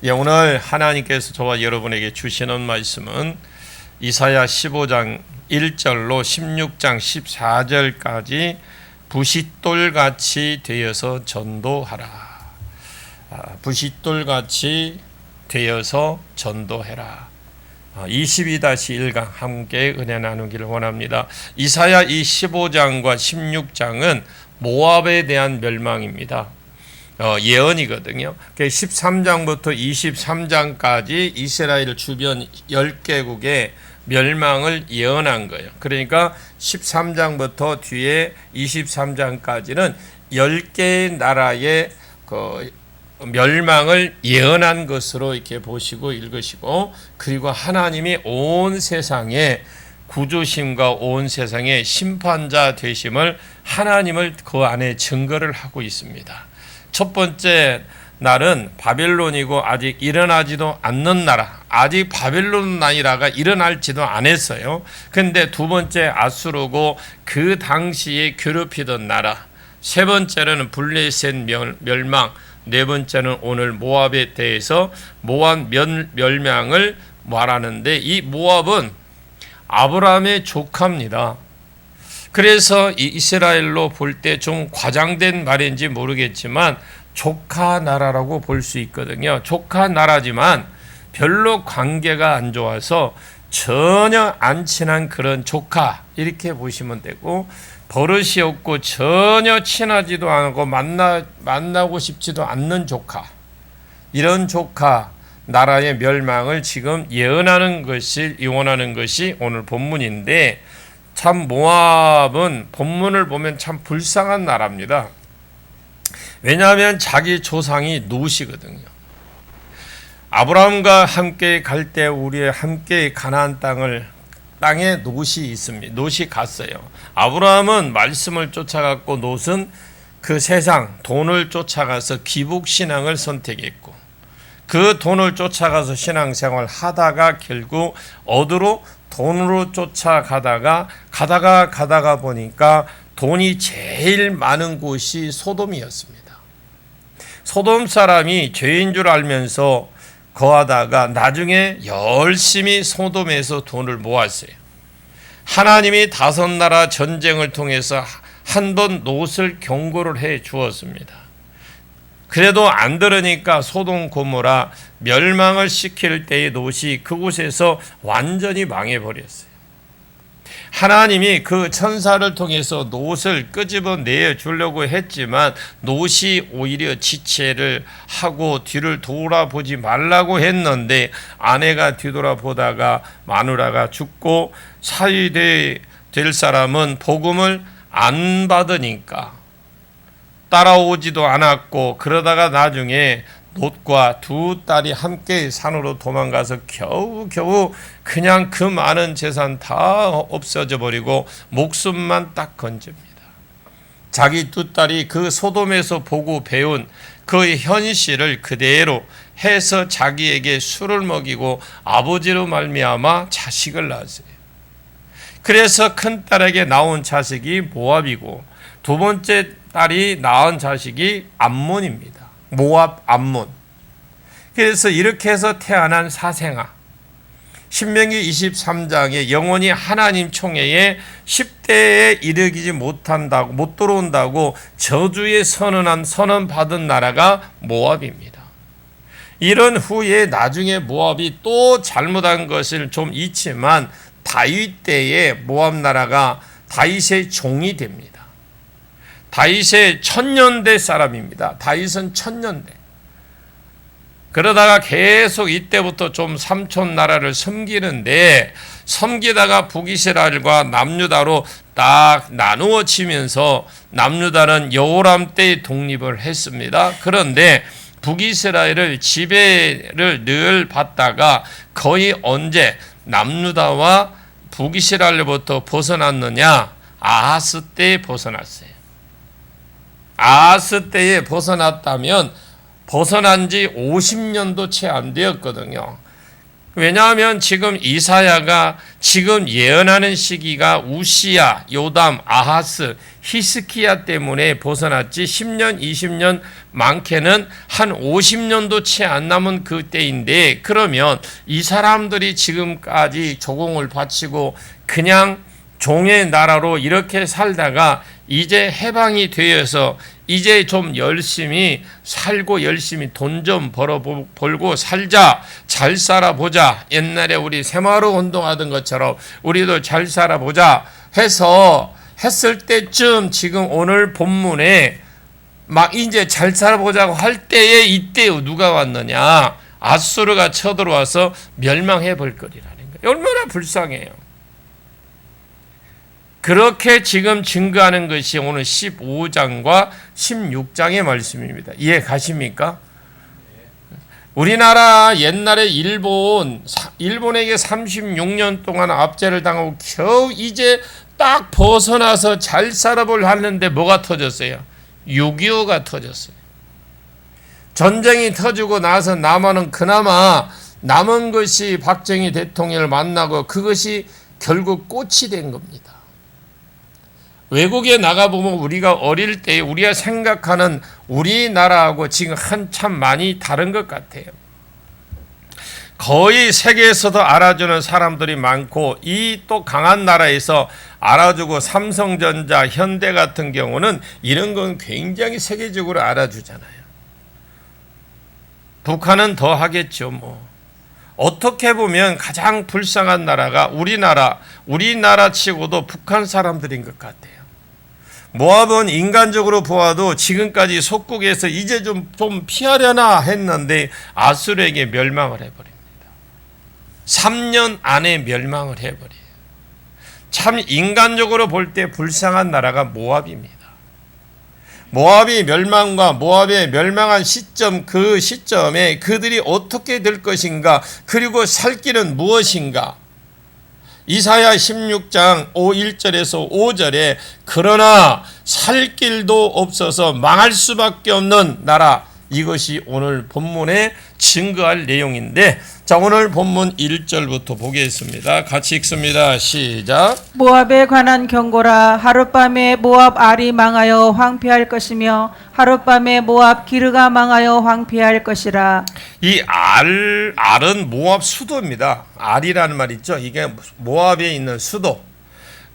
오늘 하나님께서 저와 여러분에게 주시는 말씀은 이사야 15장 1절로 16장 14절까지 부싯돌같이 되어서 전도하라. 부싯돌같이 되어서 전도해라. 22-1강 함께 은혜 나누기를 원합니다. 이사야 이 15장과 16장은 모압에 대한 멸망입니다. 예언이거든요. 13장부터 23장까지 이스라엘 주변 10개국의 멸망을 예언한 거예요. 그러니까 13장부터 뒤에 23장까지는 10개의 나라의 멸망을 예언한 것으로 이렇게 보시고 읽으시고, 그리고 하나님이 온 세상에 구주심과 온 세상의 심판자 되심을 하나님을 그 안에 증거를 하고 있습니다. 첫 번째 날은 바벨론이고 아직 일어나지도 않는 나라, 아직 바벨론 나라가 일어날지도 않았어요. 그런데 두 번째 아수르고 그 당시에 괴롭히던 나라, 세 번째는 블레셋 멸망, 네 번째는 오늘 모압에 대해서 모압 멸망을 말하는데, 이 모압은 아브라함의 조카입니다. 그래서 이 이스라엘로 볼 때 좀 과장된 말인지 모르겠지만 조카 나라라고 볼 수 있거든요. 조카 나라지만 별로 관계가 안 좋아서 전혀 안 친한 그런 조카, 이렇게 보시면 되고, 버릇이 없고 전혀 친하지도 않고 만나고 싶지도 않는 조카, 이런 조카 나라의 멸망을 지금 예언하는 것이 오늘 본문인데, 참 모압은 본문을 보면 참 불쌍한 나라입니다. 왜냐하면 자기 조상이 노시거든요. 아브라함과 함께 갈 때 우리의 함께 가나안 땅에 롯이 있습니다. 롯이 갔어요. 아브라함은 말씀을 쫓아갔고 롯은 그 세상 돈을 쫓아가서 기복신앙을 선택했고, 그 돈을 쫓아가서 신앙생활 하다가 결국 어디로 돈으로 쫓아가다가 가다가 보니까 돈이 제일 많은 곳이 소돔이었습니다. 소돔 사람이 죄인 줄 알면서 거하다가 나중에 열심히 소돔에서 돈을 모았어요. 하나님이 5나라 전쟁을 통해서 한 번 롯을 경고를 해 주었습니다. 그래도 안 들으니까 소돔 고모라 멸망을 시킬 때의 롯이 그곳에서 완전히 망해버렸어요. 하나님이 그 천사를 통해서 롯을 끄집어내 주려고 했지만 롯이 오히려 지체를 하고 뒤를 돌아보지 말라고 했는데, 아내가 뒤돌아보다가 마누라가 죽고 사위될 사람은 복음을 안 받으니까 따라오지도 않았고, 그러다가 나중에 롯과 두 딸이 함께 산으로 도망가서 겨우 그냥 그 많은 재산 다 없어져 버리고 목숨만 딱 건집니다. 자기 두 딸이 그 소돔에서 보고 배운 그 현실을 그대로 해서 자기에게 술을 먹이고 아버지로 말미암아 자식을 낳았어요. 그래서 큰 딸에게 나온 자식이 모압이고, 두 번째 딸이 낳은 자식이 암몬입니다. 모압 암몬. 그래서 이렇게 해서 태어난 사생아, 신명기 23장에 영원히 하나님 총회에 10대에 이르지 못 들어온다고 저주의 선언 받은 나라가 모압입니다. 이런 후에 나중에 모압이 또 잘못한 것을 좀 잊지만 다윗 때에 모압 나라가 다윗의 종이 됩니다. 다윗의 1000년대 사람입니다. 다윗은 1000년대. 그러다가 계속 이때부터 좀 삼촌 나라를 섬기다가 북이스라엘과 남유다로 딱 나누어지면서 남유다는 여호람 때 독립을 했습니다. 그런데 북이스라엘을 지배를 늘 받다가 거의 언제 남유다와 북이스라엘로부터 벗어났느냐? 아하스 때에 벗어났어요. 아하스 때에 벗어났다면 벗어난 지 50년도 채 안 되었거든요. 왜냐하면 지금 이사야가 지금 예언하는 시기가 우시야, 요담, 아하스, 히스키야 때문에 벗어났지 10년, 20년 많게는 한 50년도 채 안 남은 그때인데, 그러면 이 사람들이 지금까지 조공을 바치고 그냥 종의 나라로 이렇게 살다가 이제 해방이 되어서 이제 좀 열심히 살고 열심히 돈 좀 벌고 살자, 잘 살아보자, 옛날에 우리 새마을 운동하던 것처럼 우리도 잘 살아보자 해서 했을 때쯤 지금 오늘 본문에 막 이제 잘 살아보자고 할 때에 이때 누가 왔느냐? 아수르가 쳐들어와서 멸망해 볼 거리라는 거예요. 얼마나 불쌍해요. 그렇게 지금 증거하는 것이 오늘 15장과 16장의 말씀입니다. 이해 가십니까? 우리나라 옛날에 일본에게 36년 동안 압제를 당하고 겨우 이제 딱 벗어나서 잘 살아볼 하는데 뭐가 터졌어요? 6.25가 터졌어요. 전쟁이 터지고 나서 남한은 그나마 남은 것이 박정희 대통령을 만나고 그것이 결국 꽃이 된 겁니다. 외국에 나가보면 우리가 어릴 때 우리가 생각하는 우리나라하고 지금 한참 많이 다른 것 같아요. 거의 세계에서도 알아주는 사람들이 많고 이 또 강한 나라에서 알아주고 삼성전자, 현대 같은 경우는 이런 건 굉장히 세계적으로 알아주잖아요. 북한은 더 하겠죠. 뭐 어떻게 보면 가장 불쌍한 나라가 우리나라 치고도 북한 사람들인 것 같아요. 모압은 인간적으로 보아도 지금까지 속국에서 이제 좀 피하려나 했는데 아수르에게 멸망을 해버립니다. 3년 안에 멸망을 해버려요. 참 인간적으로 볼 때 불쌍한 나라가 모압입니다. 모압이 멸망과 모압의 멸망한 시점, 그 시점에 그들이 어떻게 될 것인가, 그리고 살 길은 무엇인가. 이사야 16장 1절에서 5절에 그러나 살 길도 없어서 망할 수밖에 없는 나라, 이것이 오늘 본문에 증거할 내용인데, 자, 오늘 본문 1절부터 보겠습니다. 같이 읽습니다. 시작. 모압에 관한 경고라. 하룻밤에 모압 알이 망하여 황폐할 것이며 하룻밤에 모압 기르가 망하여 황폐할 것이라. 이 알은 모압 수도입니다. 알이라는 말 있죠. 이게 모압에 있는 수도.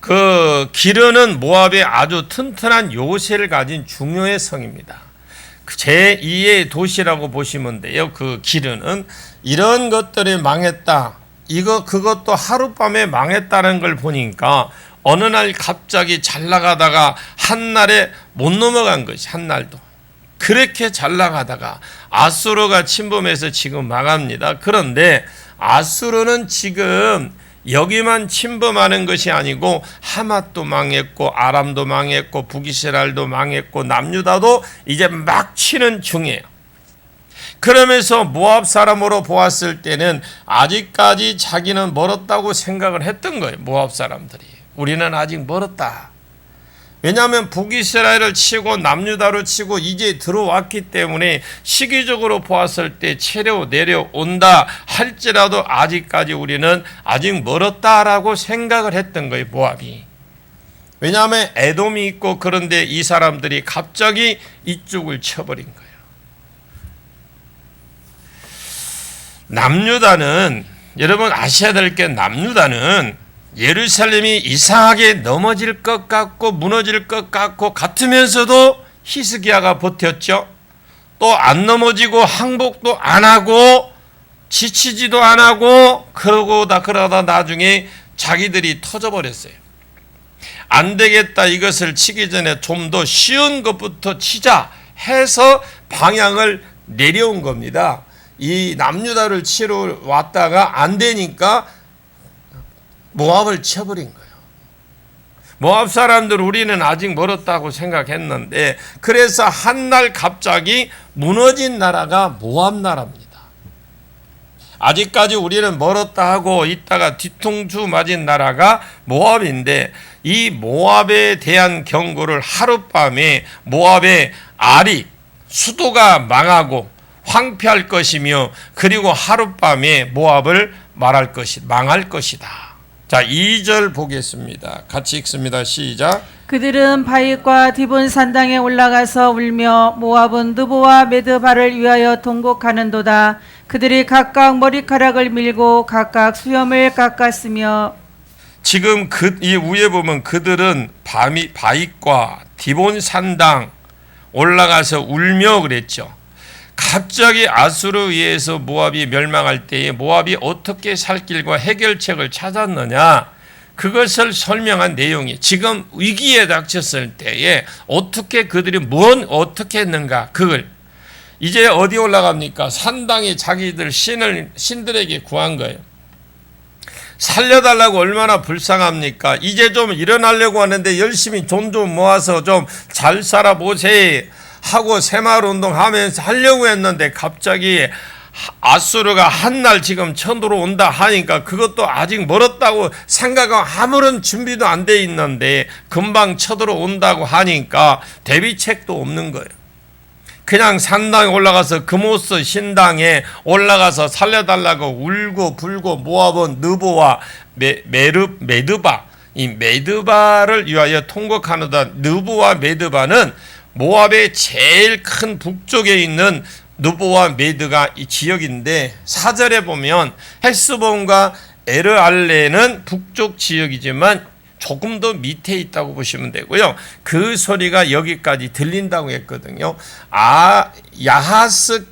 그 기르는 모압의 아주 튼튼한 요새를 가진 중요의 성입니다. 제2의 도시라고 보시면 돼요. 그 기르는 이런 것들이 망했다. 그것도 하룻밤에 망했다는 걸 보니까 어느 날 갑자기 잘 나가다가 한날에 못 넘어간 것이, 한날도. 그렇게 잘 나가다가 아수르가 침범해서 지금 망합니다. 그런데 아수르는 지금 여기만 침범하는 것이 아니고 하맛도 망했고 아람도 망했고 북이스라엘도 망했고 남유다도 이제 막 치는 중이에요. 그러면서 모압 사람으로 보았을 때는 아직까지 자기는 멀었다고 생각을 했던 거예요. 모압 사람들이. 우리는 아직 멀었다. 왜냐하면 북이스라엘을 치고 남유다로 치고 이제 들어왔기 때문에 시기적으로 보았을 때 내려온다 할지라도 아직까지 우리는 아직 멀었다라고 생각을 했던 거예요. 모압이. 왜냐하면 에돔이 있고 그런데 이 사람들이 갑자기 이쪽을 쳐버린 거예요. 남유다는, 여러분 아셔야 될 게, 남유다는 예루살렘이 이상하게 넘어질 것 같고 무너질 것 같으면서도 히스기야가 버텼죠. 또 안 넘어지고 항복도 안 하고 지치지도 안 하고 그러다 나중에 자기들이 터져버렸어요. 안 되겠다, 이것을 치기 전에 좀 더 쉬운 것부터 치자 해서 방향을 내려온 겁니다. 이 남유다를 치러 왔다가 안 되니까 모압을 쳐버린 거예요. 모압 사람들 우리는 아직 멀었다고 생각했는데, 그래서 한날 갑자기 무너진 나라가 모압 나라입니다. 아직까지 우리는 멀었다 하고 있다가 뒤통수 맞은 나라가 모압인데, 이 모압에 대한 경고를 하룻밤에 모압의 알이, 수도가 망하고 황폐할 것이며 그리고 하룻밤에 모압을 망할 것이다. 자, 2절 보겠습니다. 같이 읽습니다. 시작. 그들은 바윗과 디본 산당에 올라가서 울며 모압은 느보와 메드바를 위하여 통곡하는도다. 그들이 각각 머리카락을 밀고 각각 수염을 깎았으며. 지금 이 위에 보면 그들은 바윗과 디본 산당 올라가서 울며 그랬죠. 갑자기 아수르에 의해서 모압이 멸망할 때에 모압이 어떻게 살 길과 해결책을 찾았느냐, 그것을 설명한 내용이 지금 위기에 닥쳤을 때에 어떻게 그들이 어떻게 했는가, 그걸 이제 어디 올라갑니까? 산당에 자기들 신들에게 구한 거예요. 살려달라고 얼마나 불쌍합니까? 이제 좀 일어나려고 하는데 열심히 돈 좀 모아서 좀 잘 살아보세 하고 새마을운동 하면서 하려고 했는데 갑자기 아수르가 한날 지금 쳐들어온다 하니까 그것도 아직 멀었다고 생각하고 아무런 준비도 안 돼 있는데 금방 쳐들어온다고 하니까 대비책도 없는 거예요. 그냥 산당에 올라가서 그모스 신당에 올라가서 살려달라고 울고 불고 모압은 느보와 메드바, 이 메드바를 위하여 통곡하노다. 느보와 메드바는 모압의 제일 큰 북쪽에 있는 느보와 메드가 이 지역인데, 4절에 보면 헬스본과 에르알레는 북쪽 지역이지만 조금 더 밑에 있다고 보시면 되고요. 그 소리가 여기까지 들린다고 했거든요. 야하스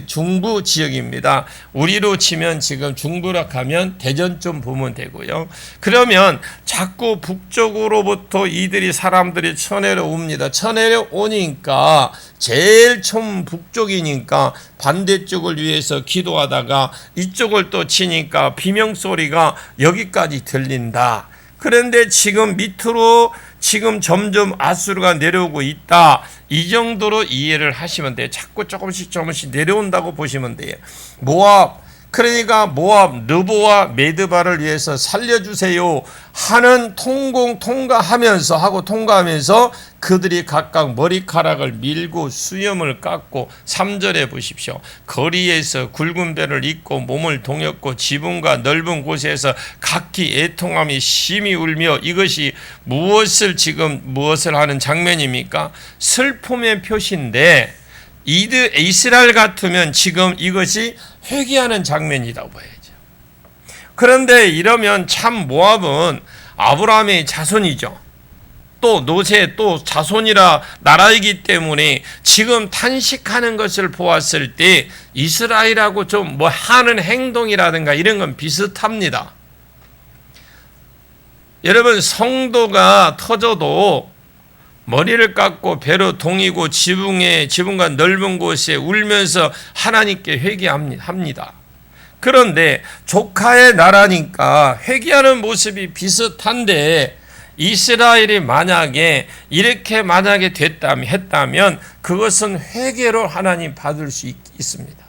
중부 지역입니다. 우리로 치면 지금 중부라 하면 대전 좀 보면 되고요. 그러면 자꾸 북쪽으로부터 사람들이 쳐내려옵니다. 쳐내려오니까 제일 처음 북쪽이니까 반대쪽을 위해서 기도하다가 이쪽을 또 치니까 비명소리가 여기까지 들린다. 그런데 지금 밑으로 지금 점점 아수르가 내려오고 있다. 이 정도로 이해를 하시면 돼요. 자꾸 조금씩 내려온다고 보시면 돼요. 그러니까 모압, 느보와 메드바를 위해서 살려주세요 하는 통과하면서 그들이 각각 머리카락을 밀고 수염을 깎고, 3절에 보십시오. 거리에서 굵은 배를 입고 몸을 동였고 지붕과 넓은 곳에서 각기 애통함이 심히 울며. 이것이 무엇을 하는 장면입니까? 슬픔의 표시인데 이스라엘 같으면 지금 이것이 회개하는 장면이라고 봐야죠. 그런데 이러면 참 모압은 아브라함의 자손이죠. 또 노세 또 자손이라 나라이기 때문에 지금 탄식하는 것을 보았을 때 이스라엘하고 좀 하는 행동이라든가 이런 건 비슷합니다. 여러분, 성도가 터져도 머리를 깎고 배로 동이고 지붕과 넓은 곳에 울면서 하나님께 회개합니다. 그런데 조카의 나라니까 회개하는 모습이 비슷한데, 이스라엘이 만약에 이렇게 했다면 그것은 회개로 하나님 받을 수 있습니다.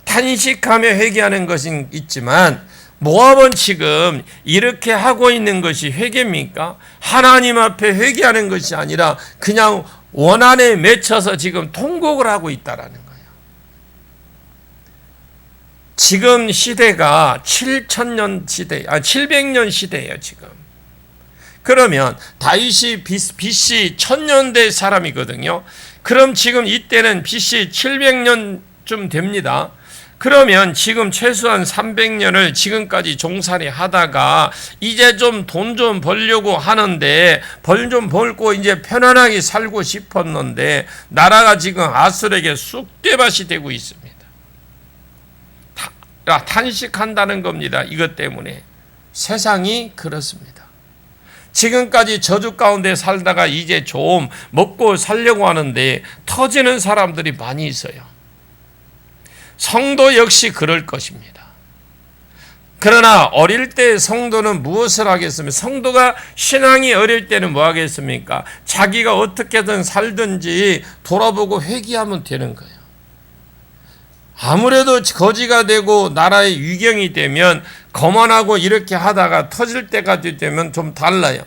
탄식하며 회개하는 것은 있지만 모압은 지금 이렇게 하고 있는 것이 회개입니까? 하나님 앞에 회개하는 것이 아니라 그냥 원한에 맺혀서 지금 통곡을 하고 있다라는 거예요. 지금 시대가 700년 시대예요, 지금. 그러면 다윗이 BC 1000년대 사람이거든요. 그럼 지금 이때는 BC 700년쯤 됩니다. 그러면 지금 최소한 300년을 지금까지 종살이 하다가 이제 좀 돈 좀 벌려고 하는데, 벌 좀 벌고 이제 편안하게 살고 싶었는데 나라가 지금 아수르에게 쑥대밭이 되고 있습니다. 탄식한다는 겁니다. 이것 때문에 세상이 그렇습니다. 지금까지 저주 가운데 살다가 이제 좀 먹고 살려고 하는데 터지는 사람들이 많이 있어요. 성도 역시 그럴 것입니다. 그러나 어릴 때 성도는 무엇을 하겠습니까? 성도가 신앙이 어릴 때는 뭐 하겠습니까? 자기가 어떻게든 살든지 돌아보고 회개하면 되는 거예요. 아무래도 거지가 되고 나라의 위경이 되면 거만하고 이렇게 하다가 터질 때가 되면 좀 달라요.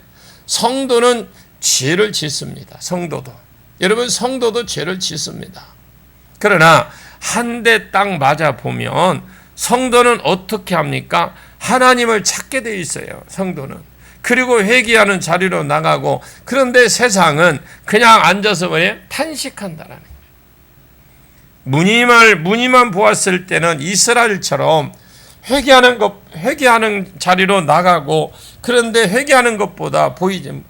성도는 죄를 짓습니다. 성도도. 여러분, 성도도 죄를 짓습니다. 그러나 한 대 딱 맞아 보면 성도는 어떻게 합니까? 하나님을 찾게 돼 있어요. 성도는. 그리고 회개하는 자리로 나가고, 그런데 세상은 그냥 앉아서 뭐예요? 탄식한다라는 거예요. 무늬만 보았을 때는 이스라엘처럼 회개하는 자리로 나가고, 그런데 회개하는 것보다 보이지,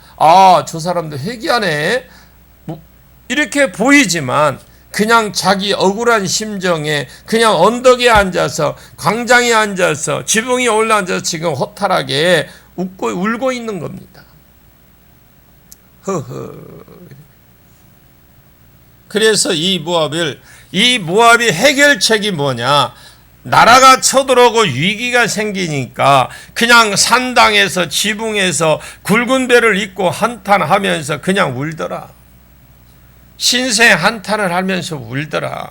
저 사람도 회개하네, 이렇게 보이지만 그냥 자기 억울한 심정에 그냥 언덕에 앉아서, 광장에 앉아서, 지붕에 올라앉아서 지금 허탈하게 울고 있는 겁니다. 그래서 이 모압이 해결책이 뭐냐? 나라가 쳐들어오고 위기가 생기니까 그냥 산당에서 지붕에서 굵은 배를 입고 한탄하면서 그냥 울더라. 신세 한탄을 하면서 울더라.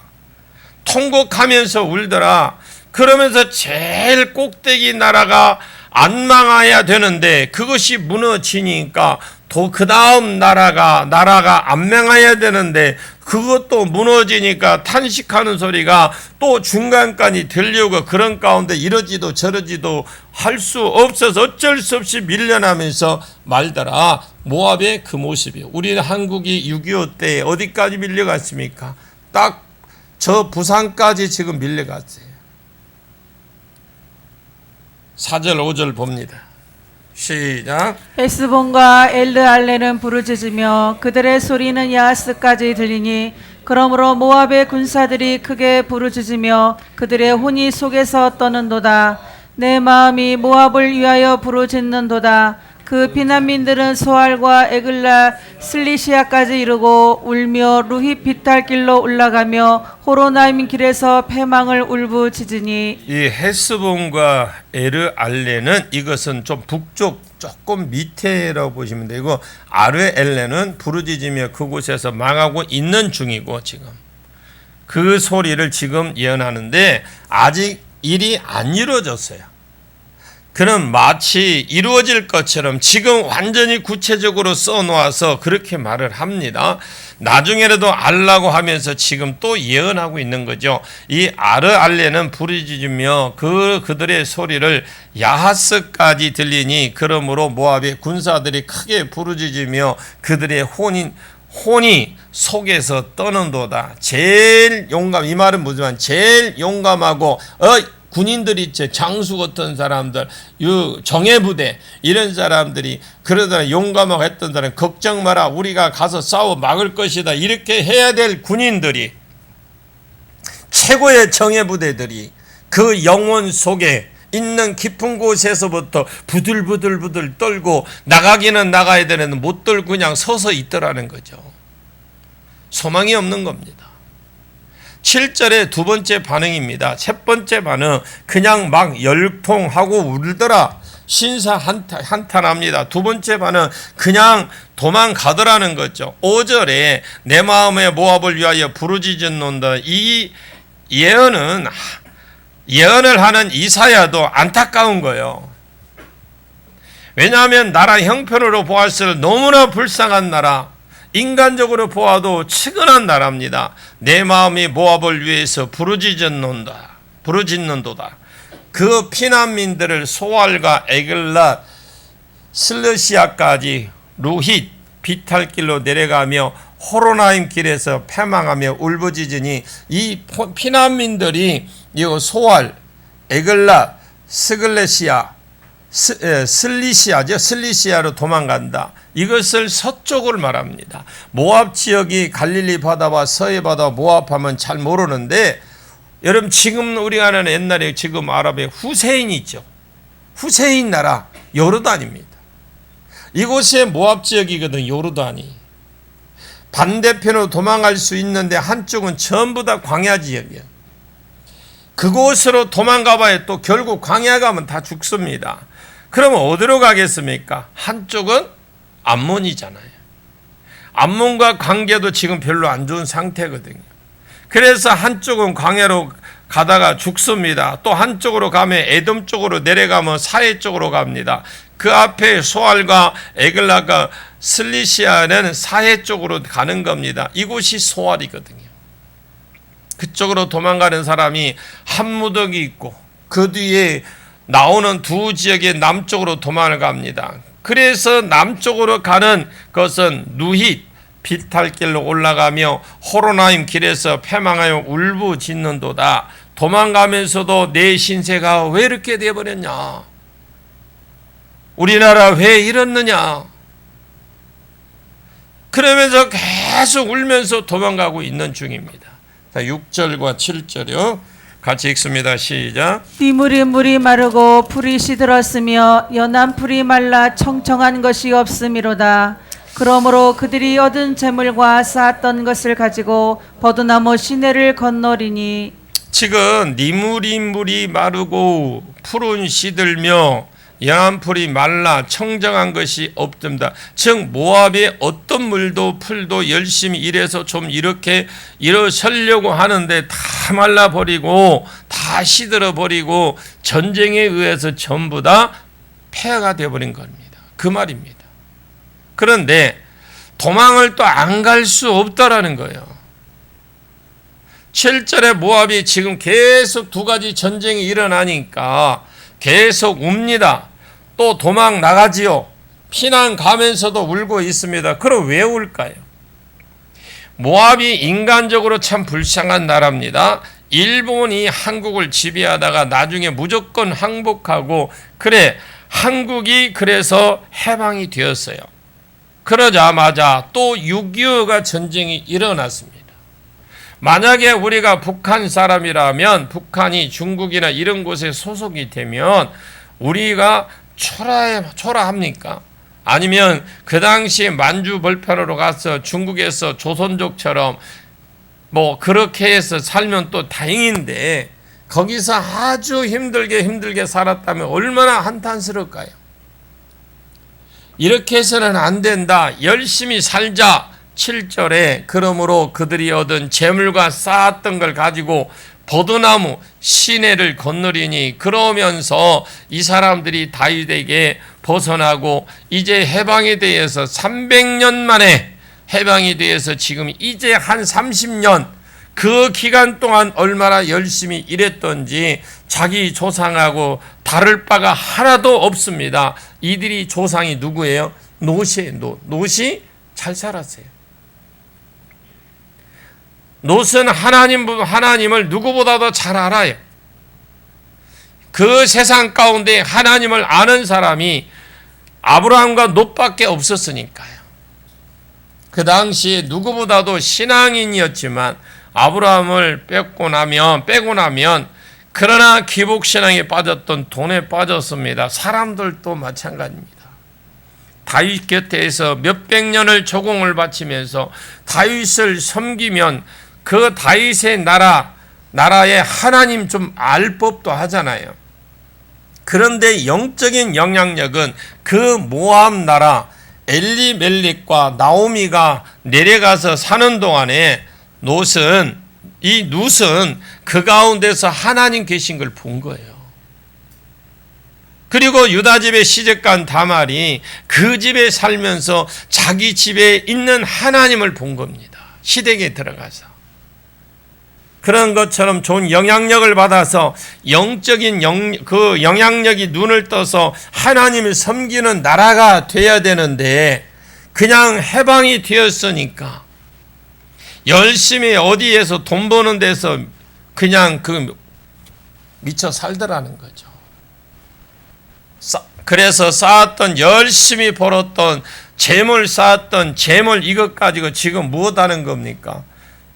통곡하면서 울더라. 그러면서 제일 꼭대기 나라가 안 망해야 되는데 그것이 무너지니까 또 그 다음 나라가 안 망해야 되는데 그것도 무너지니까 탄식하는 소리가 또 중간까지 들려오고, 그런 가운데 이러지도 저러지도 할 수 없어서 어쩔 수 없이 밀려나면서 말더라. 모압의 그 모습이에요. 우리 한국이 6.25 때 어디까지 밀려갔습니까? 딱 저 부산까지 지금 밀려갔어요. 4절 5절 봅니다. 시작. 에스본과 엘르알레는 부르짖으며 그들의 소리는 야하스까지 들리니 그러므로 모압의 군사들이 크게 부르짖으며 그들의 혼이 속에서 떠는도다. 내 마음이 모압을 위하여 부르짖는도다. 그 피난민들은 소알과 에글라 슬리시아까지 이르고 울며 루힛 비탈길로 올라가며 호로나임 길에서 패망을 울부짖으니. 이 헤스본과 에르알레는 이것은 좀 북쪽 조금 밑에라고 보시면 되고, 아르엘레는 부르짖으며 그곳에서 망하고 있는 중이고, 지금 그 소리를 지금 예언하는데 아직 일이 안 이루어졌어요. 그는 마치 이루어질 것처럼 지금 완전히 구체적으로 써놓아서 그렇게 말을 합니다. 나중에라도 알라고 하면서 지금 또 예언하고 있는 거죠. 이 아르알레는 부르짖으며 그들의 소리를 야하스까지 들리니 그러므로 모압의 군사들이 크게 부르짖으며 그들의 혼이 속에서 떠는도다. 제일 이 말은 뭐지만 제일 용감하고 군인들 있죠. 장수 같은 사람들, 정예부대 이런 사람들이 그러다 용감하고 했던 사람, 걱정 마라, 우리가 가서 싸워 막을 것이다, 이렇게 해야 될 군인들이, 최고의 정예부대들이 그 영혼 속에 있는 깊은 곳에서부터 부들부들 떨고 나가기는 나가야 되는데 못 떨고 그냥 서서 있더라는 거죠. 소망이 없는 겁니다. 7절의 두 번째 반응입니다. 첫 번째 반응, 그냥 막 열통하고 울더라. 신사 한탄합니다. 두 번째 반응, 그냥 도망가더라는 거죠. 5절에 내 마음에 모압을 위하여 부르짖는다. 이 예언을 하는 이사야도 안타까운 거예요. 왜냐하면 나라 형편으로 보았을 때 너무나 불쌍한 나라, 인간적으로 보아도 측은한 나라입니다. 내 마음이 모압을 위해서 부르짖는도다. 그 피난민들을 소알과 에글랏 슬르시아까지 루힛 비탈길로 내려가며 호로나임 길에서 패망하며 울부짖으니, 이 피난민들이 이 소알, 에글랏, 슬리시아로 도망간다. 이것을 서쪽을 말합니다. 모압 지역이 갈릴리 바다와 서해 바다, 모압하면 잘 모르는데, 여러분 지금 우리가 아는 옛날에 지금 아랍의 후세인이 있죠. 후세인 나라 요르단입니다. 이곳이 모압 지역이거든. 요르단이 반대편으로 도망갈 수 있는데 한쪽은 전부 다 광야 지역이에요. 그곳으로 도망가 봐야 또 결국 광야 가면 다 죽습니다. 그러면 어디로 가겠습니까? 한쪽은 암몬이잖아요. 암몬과 관계도 지금 별로 안 좋은 상태거든요. 그래서 한쪽은 광야로 가다가 죽습니다. 또 한쪽으로 가면 에돔 쪽으로 내려가면 사해 쪽으로 갑니다. 그 앞에 소알과 에글라가 슬리시아는 사해 쪽으로 가는 겁니다. 이곳이 소알이거든요. 그쪽으로 도망가는 사람이 한 무더기 있고 그 뒤에 나오는 두 지역의 남쪽으로 도망을 갑니다. 그래서 남쪽으로 가는 것은 누힛 비탈길로 올라가며 호로나임 길에서 패망하여 울부짖는도다. 도망가면서도 내 신세가 왜 이렇게 되어버렸냐? 우리나라 왜 이렇느냐? 그러면서 계속 울면서 도망가고 있는 중입니다. 6절과 7절이요. 같이 읽습니다. 시작. 띠물이 물이 마르고 풀이 시들었으며 연한 풀이 말라 청청한 것이 없음이로다. 그러므로 그들이 얻은 재물과 쌓았던 것을 가지고 버드나무 시내를 건너리니. 지금 니물이 물이 마르고 풀은 시들며 연한 풀이 말라 청정한 것이 없습니다. 즉 모압의 어떤 물도 풀도 열심히 일해서 좀 이렇게 일어서려고 하는데 다 말라버리고 다 시들어버리고 전쟁에 의해서 전부 다 폐허가 되어버린 겁니다. 그 말입니다. 그런데 도망을 또 안 갈 수 없다라는 거예요. 7절에 모압이 지금 계속 두 가지 전쟁이 일어나니까 계속 웁니다. 또 도망 나가지요. 피난 가면서도 울고 있습니다. 그럼 왜 울까요? 모압이 인간적으로 참 불쌍한 나라입니다. 일본이 한국을 지배하다가 나중에 무조건 항복하고 그래 한국이 그래서 해방이 되었어요. 그러자마자 또 6.25가 전쟁이 일어났습니다. 만약에 우리가 북한 사람이라면 북한이 중국이나 이런 곳에 소속이 되면 우리가 초라합니까? 아니면 그 당시에 만주 벌편으로 가서 중국에서 조선족처럼 뭐 그렇게 해서 살면 또 다행인데 거기서 아주 힘들게 살았다면 얼마나 한탄스러울까요? 이렇게 해서는 안 된다. 열심히 살자. 7절에 그러므로 그들이 얻은 재물과 쌓았던 걸 가지고 버드나무 시내를 건너리니 그러면서 이 사람들이 다윗에게 벗어나고 이제 해방에 대해서 300년 만에 해방에 대해서 지금 이제 한 30년 그 기간 동안 얼마나 열심히 일했던지 자기 조상하고 다를 바가 하나도 없습니다. 이들이 조상이 누구예요? 롯이에요. 롯이 잘 살았어요. 롯은 하나님을 누구보다도 잘 알아요. 그 세상 가운데 하나님을 아는 사람이 아브라함과 롯밖에 없었으니까요. 그 당시에 누구보다도 신앙인이었지만 아브라함을 빼고 나면 그러나 기복신앙에 빠졌던 돈에 빠졌습니다. 사람들도 마찬가지입니다. 다윗 곁에서 몇백 년을 조공을 바치면서 다윗을 섬기면 그 다윗의 나라의 하나님 좀 알 법도 하잖아요. 그런데 영적인 영향력은 그 모압 나라 엘리멜렉과 나오미가 내려가서 사는 동안에 롯은 그 가운데서 하나님 계신 걸 본 거예요. 그리고 유다 집의 시집간 다말이 그 집에 살면서 자기 집에 있는 하나님을 본 겁니다. 시댁에 들어가서. 그런 것처럼 좋은 영향력을 받아서 영적인 그 영향력이 눈을 떠서 하나님을 섬기는 나라가 돼야 되는데 그냥 해방이 되었으니까 열심히 어디에서 돈 버는 데서 그냥 미쳐 살더라는 거죠. 그래서 열심히 벌었던 재물 쌓았던 재물 이것 가지고 지금 무엇하는 겁니까?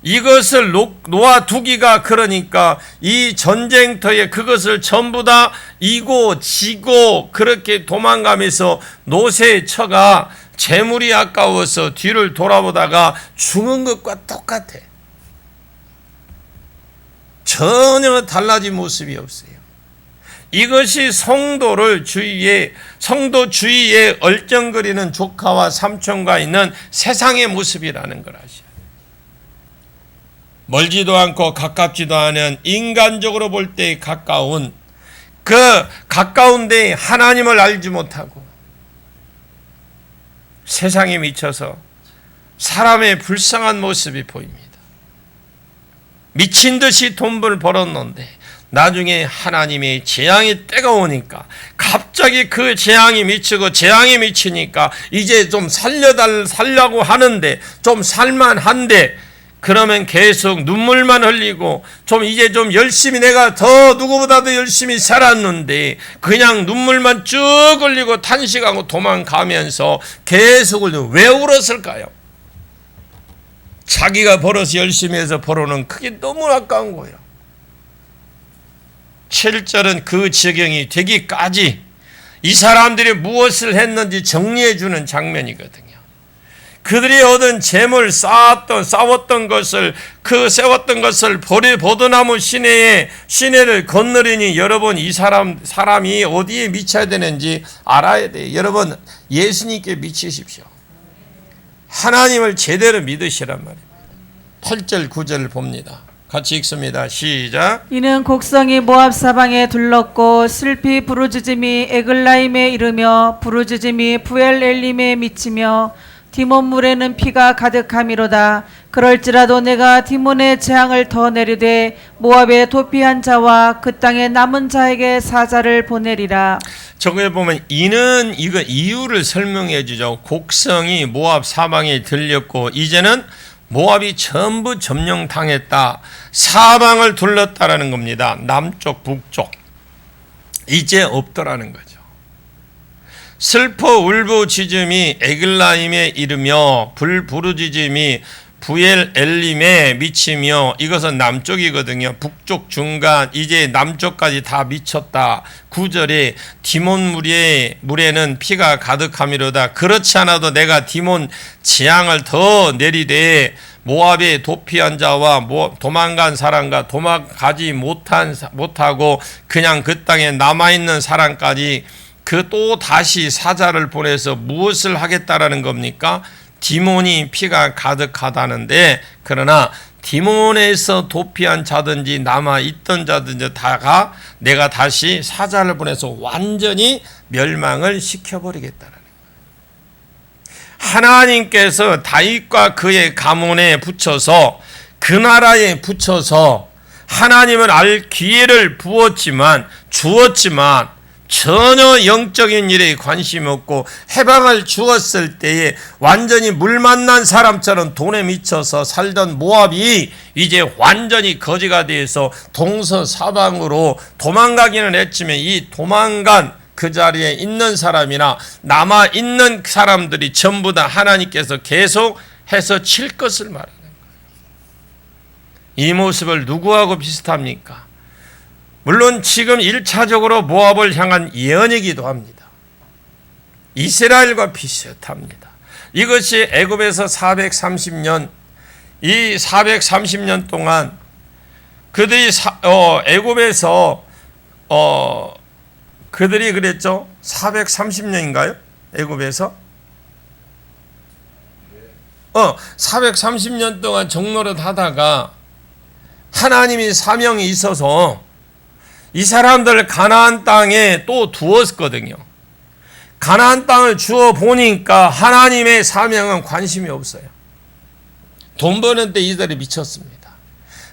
이것을 놓아두기가 그러니까 이 전쟁터에 그것을 전부 다 이고 지고 그렇게 도망가면서 노새에 처가 재물이 아까워서 뒤를 돌아보다가 죽은 것과 똑같아. 전혀 달라진 모습이 없어요. 이것이 성도 주위에 얼쩡거리는 조카와 삼촌과 있는 세상의 모습이라는 걸 아셔야 돼요. 멀지도 않고 가깝지도 않은 인간적으로 볼 때 가까운 그 가까운데 하나님을 알지 못하고 세상에 미쳐서 사람의 불쌍한 모습이 보입니다. 미친 듯이 돈을 벌었는데 나중에 하나님의 재앙의 때가 오니까 갑자기 그 재앙이 미치고 재앙이 미치니까 이제 좀 살려고 하는데 좀 살만한데 그러면 계속 눈물만 흘리고 이제 좀 열심히 내가 더 누구보다도 열심히 살았는데 그냥 눈물만 쭉 흘리고 탄식하고 도망가면서 계속 왜 울었을까요? 자기가 벌어서 열심히 해서 벌어놓은 그게 너무 아까운 거예요. 7절은 그 지경이 되기까지 이 사람들이 무엇을 했는지 정리해주는 장면이거든요. 그들이 얻은 재물 싸웠던 것을 세웠던 것을 보드나무 시내를 건너리니 여러분 이 사람이 어디에 미쳐야 되는지 알아야 돼요. 여러분 예수님께 미치십시오. 하나님을 제대로 믿으시란 말입니다. 8절 9절을 봅니다. 같이 읽습니다. 시작. 이는 곡성이 모압 사방에 둘렀고 슬피 부르짖음이 에글라임에 이르며 부르짖음이 부엘엘림에 미치며 디몬 물에는 피가 가득함이로다. 그럴지라도 내가 디몬의 재앙을 더 내리되 모압에 도피한 자와 그 땅에 남은 자에게 사자를 보내리라. 저거에 보면 이는 이거 이유를 설명해 주죠. 곡성이 모압 사방에 들렸고 이제는 모압이 전부 점령당했다. 사방을 둘렀다라는 겁니다. 남쪽 북쪽 이제 없더라는 거죠. 슬퍼 울부짖음이 에글라임에 이르며 부르짖음이 부엘엘림에 미치며 이것은 남쪽이거든요. 북쪽 중간 이제 남쪽까지 다 미쳤다. 9절에 디몬 물에는 피가 가득함이로다. 그렇지 않아도 내가 디몬 재앙을 더 내리되 모압에 도피한 자와 도망간 사람과 도망가지 못하고 그냥 그 땅에 남아있는 사람까지 또 다시 사자를 보내서 무엇을 하겠다라는 겁니까? 디몬이 피가 가득하다는데 그러나 디몬에서 도피한 자든지 남아있던 자든지 다가 내가 다시 사자를 보내서 완전히 멸망을 시켜버리겠다는 거예요. 하나님께서 다윗과 그의 가문에 붙여서 그 나라에 붙여서 하나님을 알 기회를 주었지만 전혀 영적인 일에 관심이 없고 해방을 주었을 때에 완전히 물 만난 사람처럼 돈에 미쳐서 살던 모압이 이제 완전히 거지가 돼서 동서사방으로 도망가기는 했지만 이 도망간 그 자리에 있는 사람이나 남아있는 사람들이 전부 다 하나님께서 계속해서 칠 것을 말하는 거예요. 이 모습을 누구하고 비슷합니까? 물론 지금 1차적으로 모압을 향한 예언이기도 합니다. 이스라엘과 비슷합니다. 이것이 애굽에서 430년 이 430년 동안 그들이 애굽에서 그들이 그랬죠. 430년인가요? 애굽에서 430년 동안 종노릇 하다가 하나님이 사명이 있어서 이 사람들 가나안 땅에 또 두었거든요. 가나안 땅을 주어 보니까 하나님의 사명은 관심이 없어요. 돈 버는 데 이들이 미쳤습니다.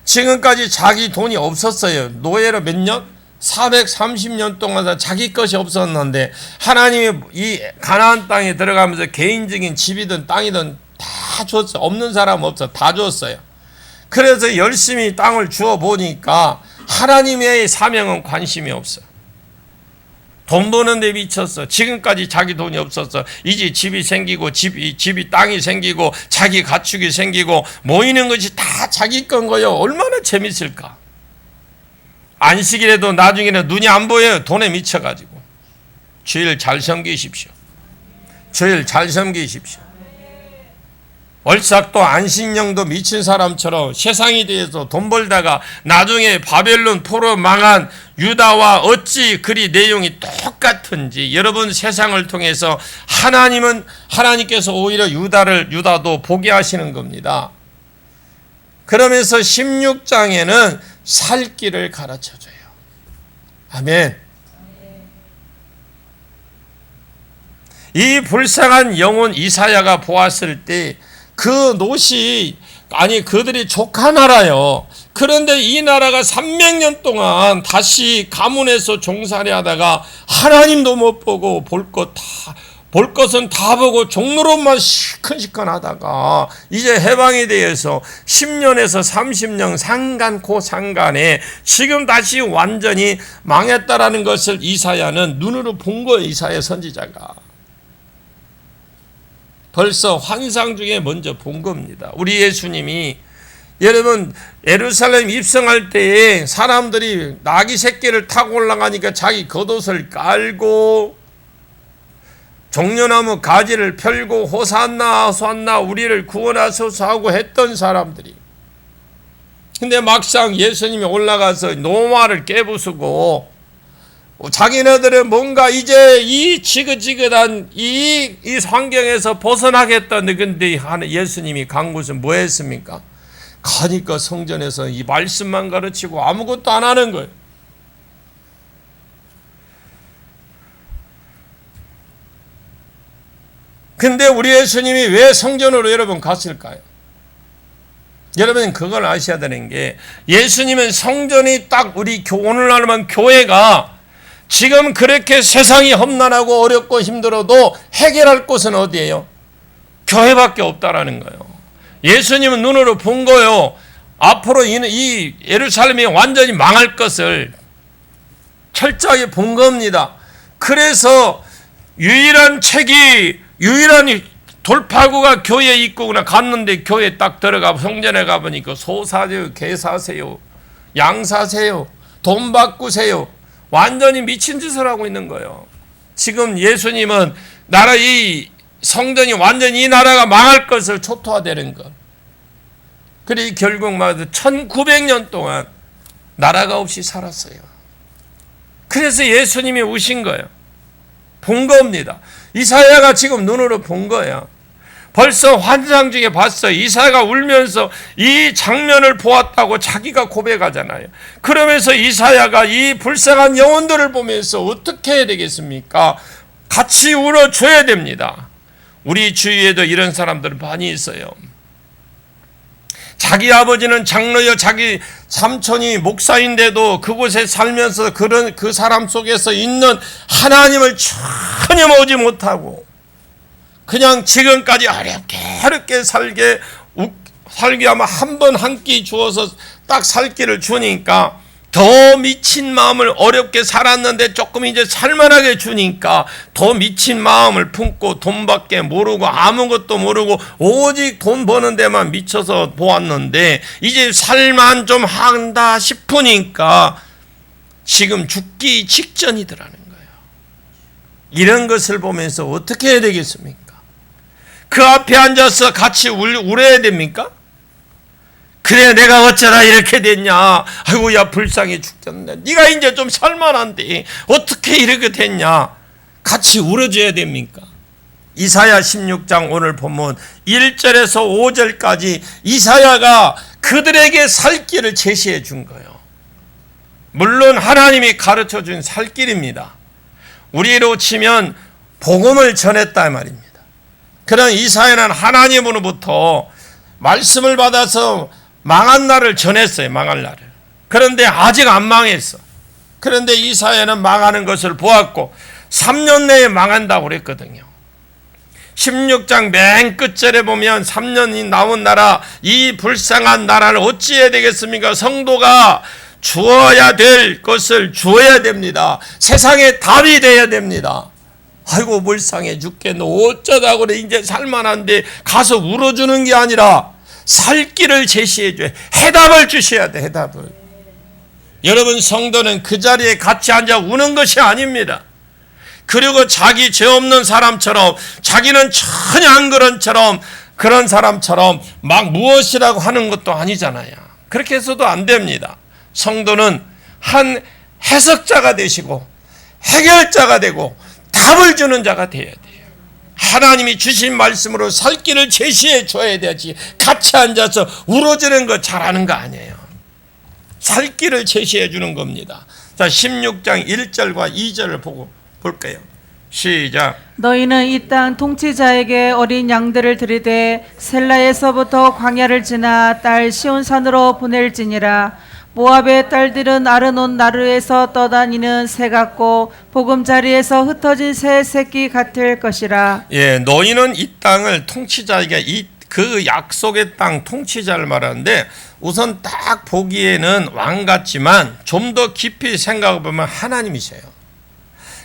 지금까지 자기 돈이 없었어요. 노예로 몇 년? 430년 동안 자기 것이 없었는데 하나님이 이 가나안 땅에 들어가면서 개인적인 집이든 땅이든 다 줬어요. 없는 사람 없어. 다 줬어요. 그래서 열심히 땅을 주어 보니까 하나님의 사명은 관심이 없어. 돈 버는 데 미쳤어. 지금까지 자기 돈이 없었어. 이제 집이 생기고 집이 땅이 생기고 자기 가축이 생기고 모이는 것이 다 자기 건 거예요. 얼마나 재밌을까. 안식일에도 나중에는 눈이 안 보여요. 돈에 미쳐가지고. 주일 잘 섬기십시오. 주일 잘 섬기십시오. 얼싹도 안식령도 미친 사람처럼 세상에 대해서 돈 벌다가 나중에 바벨론 포로 망한 유다와 어찌 그리 내용이 똑같은지 여러분 세상을 통해서 하나님께서 오히려 유다도 보게 하시는 겁니다. 그러면서 16장에는 살 길을 가르쳐줘요. 아멘. 이 불쌍한 영혼 이사야가 보았을 때 그 노시 아니 그들이 조카 나라요. 그런데 이 나라가 300년 동안 다시 가문에서 종살이 하다가 하나님도 못 보고 볼 것은 다 보고 종로로만 시큰시큰 하다가 이제 해방에 대해서 10년에서 30년 상간고 상간에 지금 다시 완전히 망했다라는 것을 이사야는 눈으로 본 거예요. 이사야 선지자가. 벌써 환상 중에 먼저 본 겁니다. 우리 예수님이 여러분 예루살렘 입성할 때에 사람들이 나귀 새끼를 타고 올라가니까 자기 겉옷을 깔고 종려나무 가지를 펼고 호산나 호산나 우리를 구원하소서 하고 했던 사람들이, 근데 막상 예수님이 올라가서 노마를 깨부수고 자기네들은 뭔가 이제 이 지긋지긋한 이 환경에서 벗어나겠다는데, 근데 예수님이 간 곳은 뭐 했습니까? 가니까 성전에서 이 말씀만 가르치고 아무것도 안 하는 거예요. 근데 우리 예수님이 왜 성전으로 여러분 갔을까요? 여러분 그걸 아셔야 되는 게, 예수님은 성전이 딱 우리 오늘날만 교회가 지금 그렇게 세상이 험난하고 어렵고 힘들어도 해결할 곳은 어디예요? 교회밖에 없다라는 거예요. 예수님은 눈으로 본 거예요. 앞으로 이 예루살렘이 완전히 망할 것을 철저하게 본 겁니다. 그래서 유일한 돌파구가 교회 입구구나 갔는데, 교회 딱 들어가 성전에 가보니까 소 사세요, 개 사세요, 양 사세요, 돈 바꾸세요, 완전히 미친 짓을 하고 있는 거예요. 지금 예수님은 이 성전이 완전히 이 나라가 망할 것을 초토화되는 것. 그리고 결국 1900년 동안 나라가 없이 살았어요. 그래서 예수님이 오신 거예요. 본 겁니다. 이사야가 지금 눈으로 본 거예요. 벌써 환상 중에 봤어요. 이사야가 울면서 이 장면을 보았다고 자기가 고백하잖아요. 그러면서 이사야가 이 불쌍한 영혼들을 보면서 어떻게 해야 되겠습니까? 같이 울어줘야 됩니다. 우리 주위에도 이런 사람들은 많이 있어요. 자기 아버지는 장로여 자기 삼촌이 목사인데도 그곳에 살면서 그 사람 속에서 있는 하나님을 전혀 보지 못하고 그냥 지금까지 어렵게 살게 하면 한 번 한 끼 주어서 딱 살 길을 주니까 더 미친 마음을, 어렵게 살았는데 조금 이제 살만하게 주니까 더 미친 마음을 품고 돈밖에 모르고 아무것도 모르고 오직 돈 버는 데만 미쳐서 보았는데 이제 살만 좀 한다 싶으니까 지금 죽기 직전이더라는 거예요. 이런 것을 보면서 어떻게 해야 되겠습니까? 그 앞에 앉아서 같이 울어야 됩니까? 그래 내가 어쩌다 이렇게 됐냐, 아이고 야 불쌍해 죽겠네, 네가 이제 좀 살만한데 어떻게 이렇게 됐냐, 같이 울어줘야 됩니까? 이사야 16장 오늘 보면 1절에서 5절까지 이사야가 그들에게 살 길을 제시해 준 거예요. 물론 하나님이 가르쳐 준 살 길입니다. 우리로 치면 복음을 전했다 말입니다. 그런 이사야는 하나님으로부터 말씀을 받아서 망한 날을 전했어요. 망할 날을. 그런데 아직 안 망했어. 그런데 이사야는 망하는 것을 보았고 3년 내에 망한다고 그랬거든요. 16장 맨 끝절에 보면 3년이 남은 나라, 이 불쌍한 나라를 어찌해야 되겠습니까? 성도가 주어야 될 것을 주어야 됩니다. 세상에 답이 돼야 됩니다. 아이고 불쌍해 죽겠노, 어쩌다 그래 이제 살만한데 가서 울어주는 게 아니라 살 길을 제시해줘야, 해답을 주셔야 돼. 해답을. 여러분 성도는 그 자리에 같이 앉아 우는 것이 아닙니다. 그리고 자기 죄 없는 사람처럼, 자기는 전혀 안 그런 사람처럼 막 무엇이라고 하는 것도 아니잖아요. 그렇게 해서도 안 됩니다. 성도는 한 해석자가 되시고 해결자가 되고 답을 주는 자가 되어야 돼요. 하나님이 주신 말씀으로 살 길을 제시해 줘야 되지, 같이 앉아서 울어주는 거 잘하는 거 아니에요. 살 길을 제시해 주는 겁니다. 자, 16장 1절과 2절을 보고 볼까요? 시작. 너희는 이 땅 통치자에게 어린 양들을 들이되 셀라에서부터 광야를 지나 딸 시온산으로 보낼지니라. 모압의 딸들은 아르논 나루에서 떠다니는 새 같고 보금자리에서 흩어진 새 새끼 같을 것이라. 예, 너희는 이 땅을 통치자에게 그 약속의 땅 통치자를 말하는데 우선 딱 보기에는 왕 같지만 좀 더 깊이 생각해 보면 하나님이세요.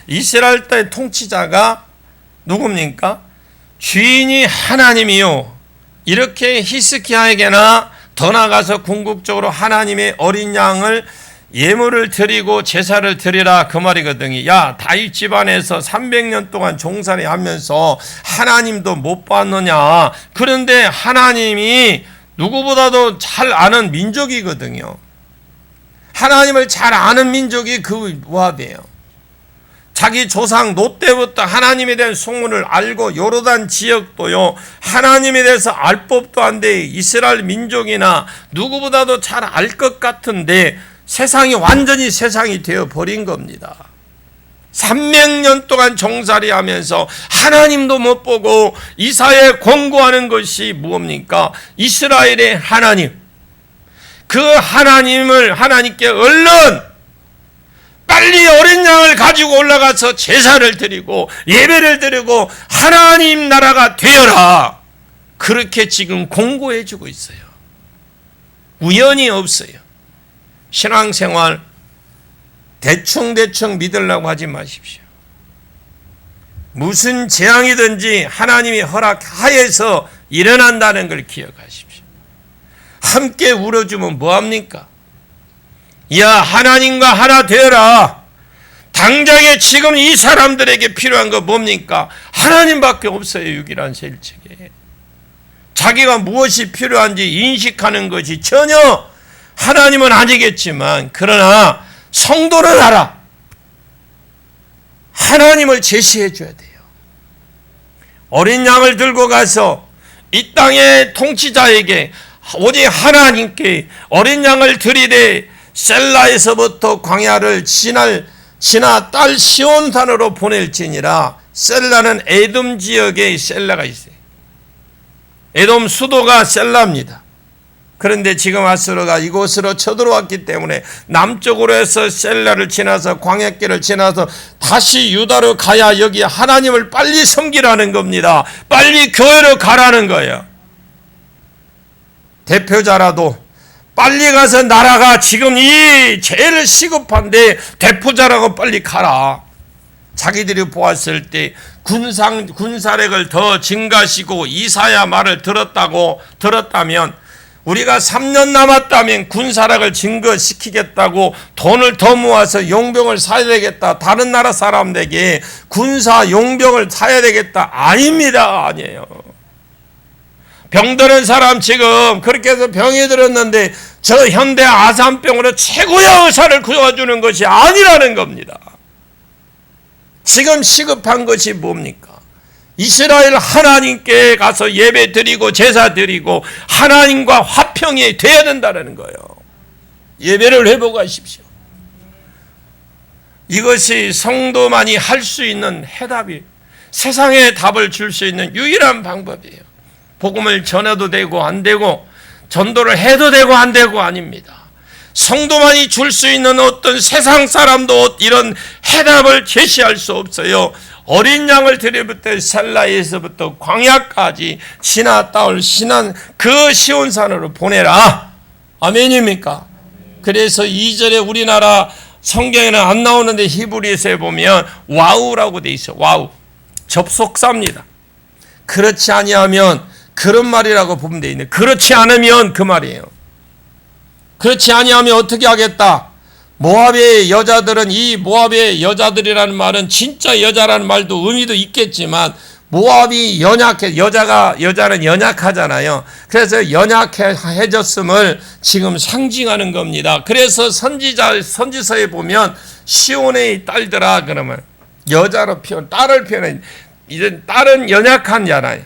이스라엘 땅의 통치자가 누굽니까? 주인이 하나님이요. 이렇게 히스기야에게나 더 나아가서 궁극적으로 하나님의 어린 양을 예물을 드리고 제사를 드리라 그 말이거든요. 야, 다윗 집안에서 300년 동안 종살이 하면서 하나님도 못 봤느냐. 그런데 하나님이 누구보다도 잘 아는 민족이거든요. 하나님을 잘 아는 민족이 그 모압이에요. 자기 조상 노 때부터 하나님에 대한 소문을 알고 요르단 지역도요 하나님에 대해서 알 법도 한데 이스라엘 민족이나 누구보다도 잘 알 것 같은데 세상이 완전히 세상이 되어 버린 겁니다. 300년 동안 종살이 하면서 하나님도 못 보고 이사야에 권고하는 것이 무엇입니까? 이스라엘의 하나님, 그 하나님을 하나님께 얼른 빨리 어린 양을 가지고 올라가서 제사를 드리고 예배를 드리고 하나님 나라가 되어라. 그렇게 지금 공고해 주고 있어요. 우연이 없어요. 신앙생활 대충 믿으려고 하지 마십시오. 무슨 재앙이든지 하나님이 허락하여서 일어난다는 걸 기억하십시오. 함께 울어주면 뭐합니까? 야, 하나님과 하나 되어라. 당장에 지금 이 사람들에게 필요한 거 뭡니까? 하나님밖에 없어요. 유일한 세일책에. 자기가 무엇이 필요한지 인식하는 것이 전혀 하나님은 아니겠지만 그러나 성도는 알아. 하나님을 제시해 줘야 돼요. 어린 양을 들고 가서 이 땅의 통치자에게 오직 하나님께 어린 양을 드리되 셀라에서부터 광야를 지나 딸 시온산으로 보낼지니라. 셀라는 에돔 지역에 셀라가 있어요. 에돔 수도가 셀라입니다. 그런데 지금 아수르가 이곳으로 쳐들어왔기 때문에 남쪽으로 해서 셀라를 지나서 광야길을 지나서 다시 유다로 가야 여기 하나님을 빨리 섬기라는 겁니다. 빨리 교회로 가라는 거예요. 대표자라도 빨리 가서 나라가 지금 이 제일 시급한데 대표자라고 빨리 가라. 자기들이 보았을 때 군사력을 더 증가시키고 이사야 말을 들었다면 우리가 3년 남았다면 군사력을 증거시키겠다고 돈을 더 모아서 용병을 사야 되겠다. 다른 나라 사람들에게 군사 용병을 사야 되겠다. 아닙니다. 아니에요. 병드는 사람 지금 그렇게 해서 병이 들었는데 저 현대 아산병으로 최고의 의사를 구해주는 것이 아니라는 겁니다. 지금 시급한 것이 뭡니까? 이스라엘 하나님께 가서 예배 드리고 제사 드리고 하나님과 화평이 되어야 된다는 거예요. 예배를 회복하십시오. 이것이 성도만이 할 수 있는 해답이에요. 세상에 답을 줄 수 있는 유일한 방법이에요. 복음을 전해도 되고 안 되고 전도를 해도 되고 안 되고 아닙니다. 성도만이 줄 수 있는 어떤 세상 사람도 이런 해답을 제시할 수 없어요. 어린 양을 드리부터 셀라에서부터 광야까지 지나 따올 신한 그 시온산으로 보내라. 아멘입니까? 그래서 2절에 우리나라 성경에는 안 나오는데 히브리서에 보면 와우라고 돼 있어. 와우. 접속사입니다. 그렇지 아니하면 그런 말이라고 보면 돼 있네. 그렇지 않으면 그 말이에요. 그렇지 아니하면 어떻게 하겠다? 모압의 여자들은 이 모압의 여자들이라는 말은 진짜 여자라는 말도 의미도 있겠지만 모압이 연약해 여자는 연약하잖아요. 그래서 연약해졌음을 지금 상징하는 겁니다. 그래서 선지서에 보면 시온의 딸들아 그러면 여자로 딸을 표현해. 이제 딸은 연약한 자라요.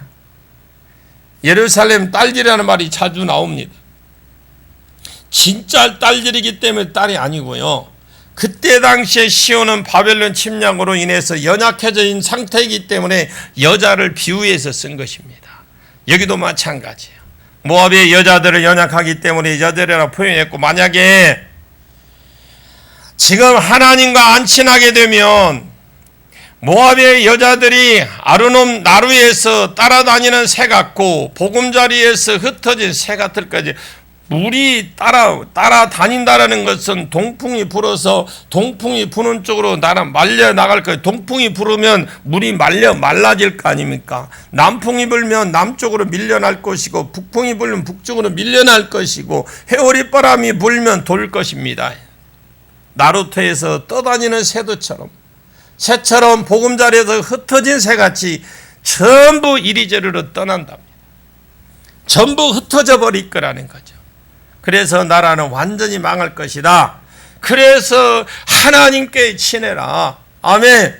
예루살렘 딸들이라는 말이 자주 나옵니다. 진짜 딸들이기 때문에 딸이 아니고요. 그때 당시에 시온은 바벨론 침략으로 인해서 연약해진 상태이기 때문에 여자를 비유해서 쓴 것입니다. 여기도 마찬가지예요. 모압의 여자들을 연약하기 때문에 여자들이라고 표현했고, 만약에 지금 하나님과 안 친하게 되면 모압의 여자들이 아르논 나루에서 따라다니는 새 같고 보금자리에서 흩어진 새 같을까지 물이 따라다닌다라는 것은 동풍이 불어서 동풍이 부는 쪽으로 말려 나갈 거예요. 동풍이 불으면 물이 말라질 거 아닙니까? 남풍이 불면 남쪽으로 밀려날 것이고 북풍이 불면 북쪽으로 밀려날 것이고 해오리바람이 불면 돌 것입니다. 나루터에서 떠다니는 새처럼 보금자리에서 흩어진 새같이 전부 이리저리로 떠난답니다. 전부 흩어져 버릴 거라는 거죠. 그래서 나라는 완전히 망할 것이다. 그래서 하나님께 친해라. 아멘.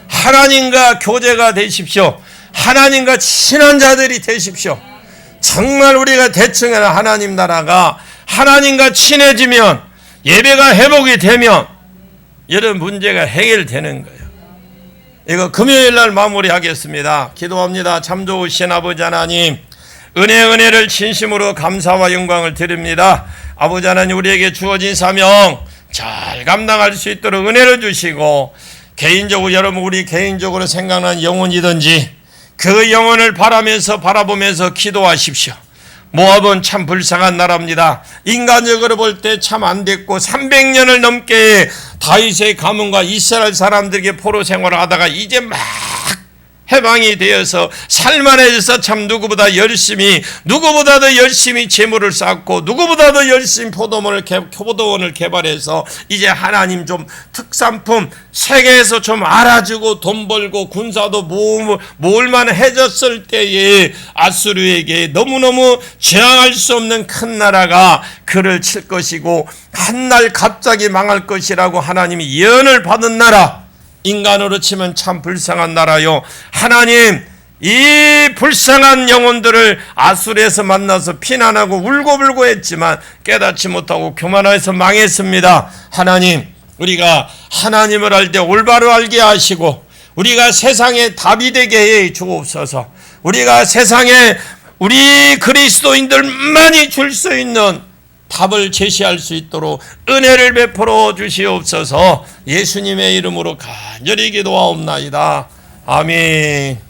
하나님과 교제가 되십시오. 하나님과 친한 자들이 되십시오. 정말 우리가 대충해라. 하나님 나라가 하나님과 친해지면, 예배가 회복이 되면 이런 문제가 해결되는 거예요. 이거 금요일 날 마무리하겠습니다. 기도합니다. 참 좋으신 아버지 하나님, 은혜를 진심으로 감사와 영광을 드립니다. 아버지 하나님, 우리에게 주어진 사명 잘 감당할 수 있도록 은혜를 주시고, 개인적으로 여러분 우리 개인적으로 생각나는 영혼이든지 그 영혼을 바라보면서 기도하십시오. 모압은 참 불쌍한 나라입니다. 인간적으로 볼 때 참 안 됐고 300년을 넘게 다윗의 가문과 이스라엘 사람들에게 포로 생활을 하다가 이제 막 해방이 되어서 살만해져서 참 누구보다도 열심히 재물을 쌓고 누구보다도 열심히 포도원을 개발해서 이제 하나님 좀 특산품 세계에서 좀 알아주고 돈 벌고 군사도 모을만 해졌을 때에 아수르에게 너무너무 저항할 수 없는 큰 나라가 그를 칠 것이고 한날 갑자기 망할 것이라고 하나님이 예언을 받은 나라, 인간으로 치면 참 불쌍한 나라요. 하나님, 이 불쌍한 영혼들을 아수르에서 만나서 피난하고 울고불고 했지만 깨닫지 못하고 교만해서 망했습니다. 하나님, 우리가 하나님을 알 때 올바로 알게 하시고 우리가 세상에 답이 되게 해 주옵소서. 우리가 세상에 우리 그리스도인들만이 줄 수 있는 답을 제시할 수 있도록 은혜를 베풀어 주시옵소서. 예수님의 이름으로 간절히 기도하옵나이다. 아멘.